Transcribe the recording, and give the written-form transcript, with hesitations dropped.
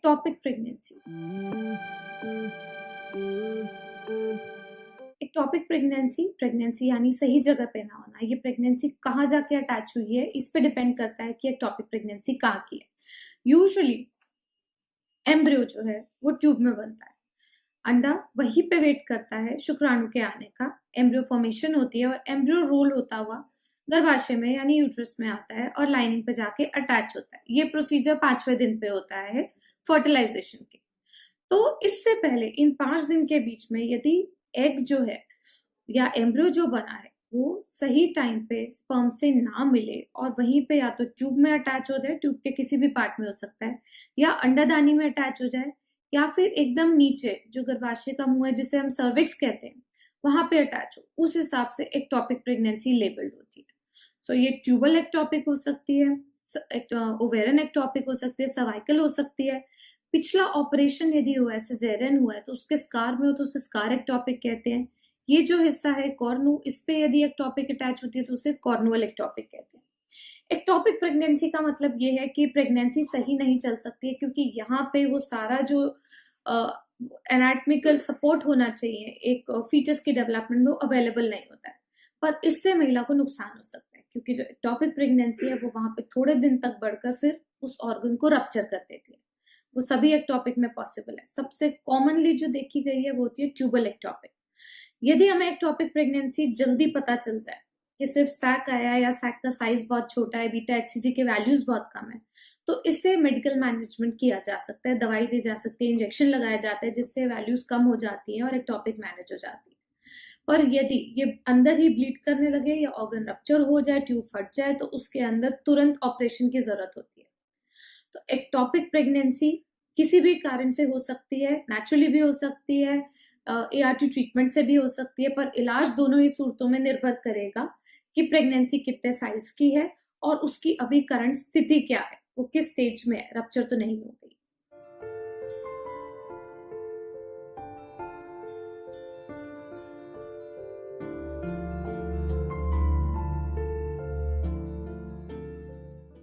Ectopic pregnancy. Ectopic pregnancy pregnancy यानी सही जगह पे ना होना। ये प्रेगनेंसी कहाँ जाके अटैच हुई है, इस पे डिपेंड करता है कि एक्टॉपिक प्रेगनेंसी कहाँ की है। यूजुअली एम्ब्रियो जो है वो ट्यूब में बनता है। अंडा वहीं पे वेट करता है शुक्राणु के आने का। एम्ब्रियो फॉर्मेशन होती है और एम्ब्रियो रोल होता हुआ गर्भाशय में यानी यूट्रस में आता है और लाइनिंग पे जाके अटैच होता है। ये प्रोसीजर 5वें दिन पे होता है फर्टिलाइजेशन के। तो इससे पहले इन 5 दिन के बीच में यदि एग जो है या एम्ब्रियो जो बना है वो सही टाइम पे स्पर्म से ना मिले और वहीं पे या तो ट्यूब में अटैच हो जाए, ट्यूब के किसी भी पार्ट में हो सकता है, या अंडादानी में अटैच हो जाए, या फिर एकदम नीचे जो गर्भाशय का मुंह है जिसे हम सर्विक्स कहते हैं वहां पे अटैच हो, उस हिसाब से एक्टॉपिक प्रेगनेंसी लेबल्ड होती है। सो ये ट्यूबल एक्टॉपिक हो सकती है, ओवेरियन एक्टॉपिक हो सकती है, सर्वाइकल हो सकती है। पिछला ऑपरेशन यदि हुआ है, सिजेरियन हुआ है, तो उसके स्कार में हो तो उसे स्कार एक्टॉपिक कहते हैं। ये जो हिस्सा है कॉर्नू, इस पे यदि एक्टॉपिक अटैच होती है तो उसे कॉर्नुअल एक्टॉपिक कहते हैं। एक्टॉपिक प्रेगनेंसी का मतलब ये है कि प्रेगनेंसी सही नहीं चल सकती है क्योंकि यहाँ पे वो सारा जो एनाटॉमिकल सपोर्ट होना चाहिए एक फीटस के डेवलपमेंट में वो अवेलेबल नहीं होता है। पर इससे महिला को नुकसान हो सकता है क्योंकि जो एक्टॉपिक प्रेगनेंसी है वो वहां पे थोड़े दिन तक बढ़कर फिर उस ऑर्गन को रप्चर कर देती है। वो सभी एक्टॉपिक में पॉसिबल है। सबसे कॉमनली जो देखी गई है वो होती है ट्यूबल एक्टॉपिक। यदि हमें एक्टॉपिक प्रेगनेंसी जल्दी पता चल जाए कि सिर्फ सैक आया या सैक का साइज बहुत छोटा है, बीटा एचसीजी के वैल्यूज बहुत कम है, तो इससे मेडिकल मैनेजमेंट किया जा सकता है, दवाई दी जा सकती है, इंजेक्शन लगाया जाता है जिससे वैल्यूज कम हो जाती है और एक्टॉपिक मैनेज हो जाती है। पर यदि ये अंदर ही ब्लीड करने लगे या ऑर्गन रप्चर हो जाए, ट्यूब फट जाए, तो उसके अंदर तुरंत ऑपरेशन की जरूरत होती है। तो एक्टॉपिक प्रेगनेंसी किसी भी कारण से हो सकती है, नेचुरली भी हो सकती है, एआरटी ट्रीटमेंट से भी हो सकती है, पर इलाज दोनों ही सूरतों में निर्भर करेगा कि प्रेगनेंसी कितने साइज की है और उसकी अभी करंट स्थिति क्या है, वो किस स्टेज में है, रप्चर तो नहीं हो गया।